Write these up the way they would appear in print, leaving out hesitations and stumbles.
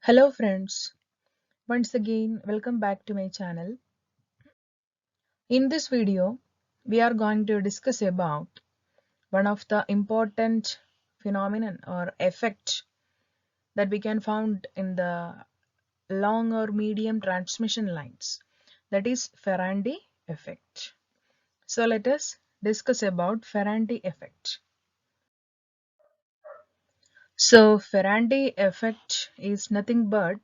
Hello friends, once again welcome back to my channel. In this video, we are going to discuss about one of the important phenomenon or effect that we can found in the long or medium transmission lines, that is Faraday effect. So let us discuss about Faraday effect. So Faraday effect is nothing but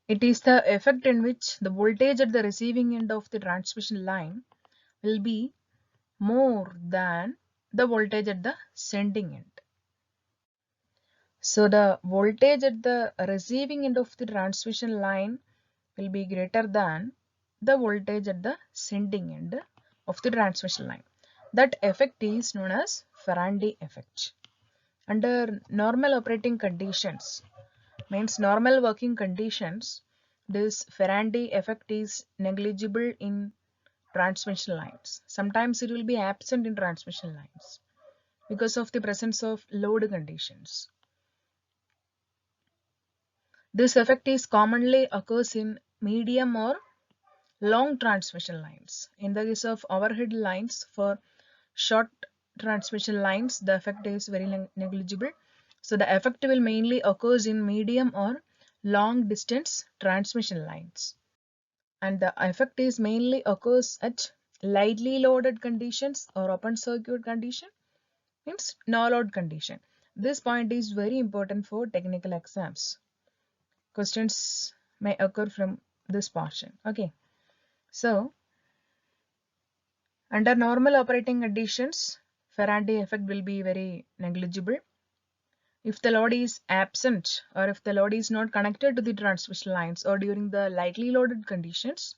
it is the effect in which the voltage at the receiving end of the transmission line will be more than the voltage at the sending end. So the voltage at the receiving end of the transmission line will be greater than the voltage at the sending end of the transmission line. That effect is known as Faraday effect. Under normal operating conditions, means normal working conditions, this Faraday effect is negligible in transmission lines. Sometimes it will be absent in transmission lines because of the presence of load conditions. This effect is commonly occurs in medium or long transmission lines. In the case of overhead lines, for short transmission lines, the effect is very negligible. So the effect will mainly occurs in medium or long distance transmission lines. And the effect is mainly occurs at lightly loaded conditions or open circuit condition, means no load condition. This point is very important for technical exams. Questions may occur from this portion. Okay, so under normal operating conditions, Faraday effect will be very negligible. If the load is absent or if the load is not connected to the transmission lines or during the lightly loaded conditions,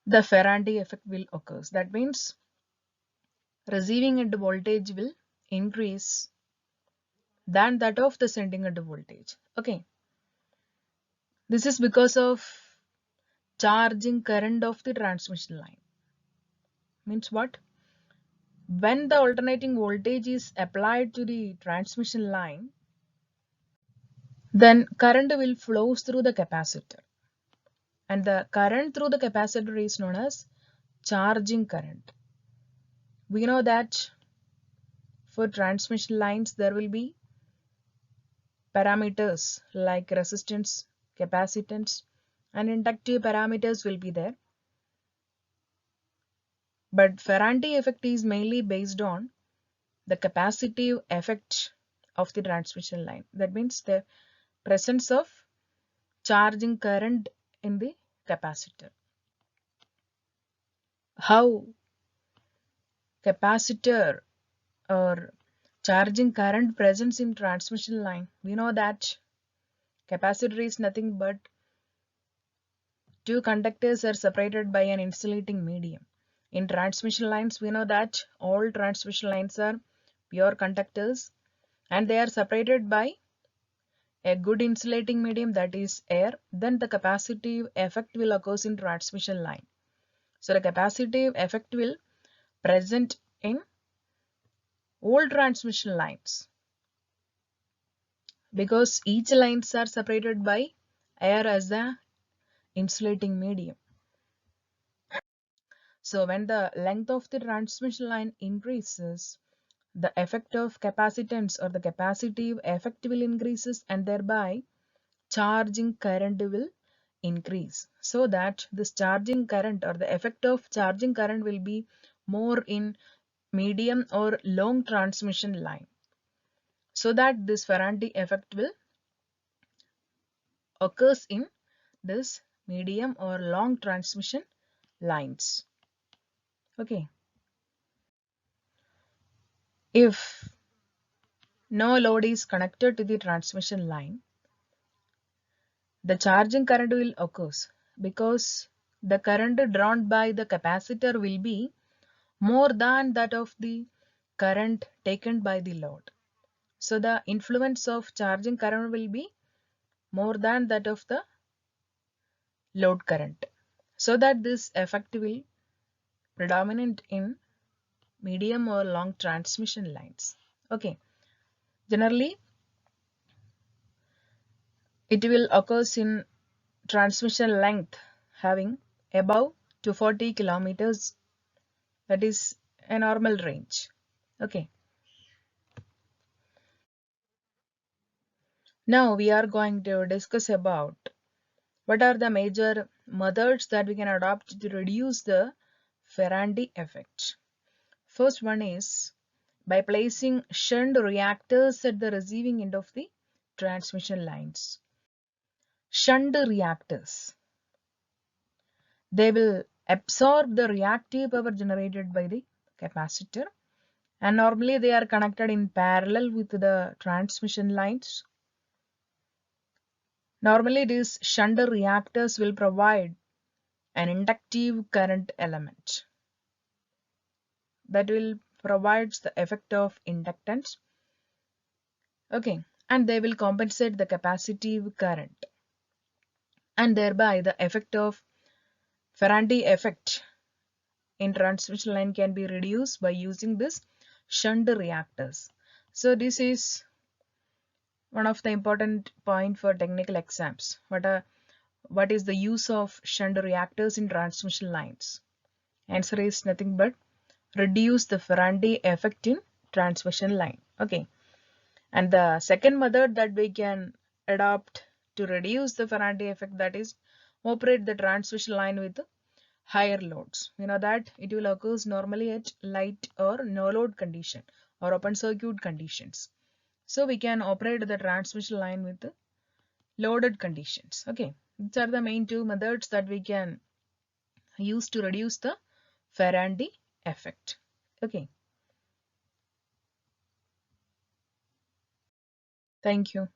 the Faraday effect will occur. That means receiving end voltage will increase than that of the sending end voltage. Okay, this is because of charging current of the transmission line. Means what? When the alternating voltage is applied to the transmission line, then current will flow through the capacitor. And the current through the capacitor is known as charging current. We know that for transmission lines there will be parameters like resistance, capacitance, and inductive parameters will be there. But Faraday effect is mainly based on the capacitive effect of the transmission line. That means the presence of charging current in the capacitor. How capacitor or charging current presence in transmission line? We know that capacitor is nothing but two conductors are separated by an insulating medium. In transmission lines, we know that all transmission lines are pure conductors and they are separated by a good insulating medium, that is air. Then the capacitive effect will occur in transmission line. So the capacitive effect will present in all transmission lines because each lines are separated by air as the insulating medium. So when the length of the transmission line increases, the effect of capacitance or the capacitive effect will increases and thereby charging current will increase, so that this charging current or the effect of charging current will be more in medium or long transmission line, so that this Faraday effect will occurs in this medium or long transmission lines. Okay, if no load is connected to the transmission line, the charging current will occur because the current drawn by the capacitor will be more than that of the current taken by the load. So the influence of charging current will be more than that of the load current, so that this effect will predominant in medium or long transmission lines. Okay, generally It will occurs in transmission length having above 240 kilometers, that is a normal range. Okay. Now we are going to discuss about what are the major methods that we can adopt to reduce the Faraday effect. First one is by placing shunt reactors at the receiving end of the transmission lines. Shunt reactors, they will absorb the reactive power generated by the capacitor, and normally they are connected in parallel with the transmission lines. Normally these shunt reactors will provide an inductive current element that will provide the effect of inductance. Okay, and they will compensate the capacitive current, and thereby the effect of Faraday effect in transmission line can be reduced by using this shunt reactors. So this is one of the important point for technical exams. What is the use of shunt reactors in transmission lines? Answer is nothing but reduce the Faraday effect in transmission line. Okay. And the second method that we can adopt to reduce the Faraday effect, that is operate the transmission line with higher loads. You know that it will occurs normally at light or no load condition or open circuit conditions. So we can operate the transmission line with the loaded conditions. Okay, these are the main two methods that we can use to reduce the Faraday effect. Okay, thank you.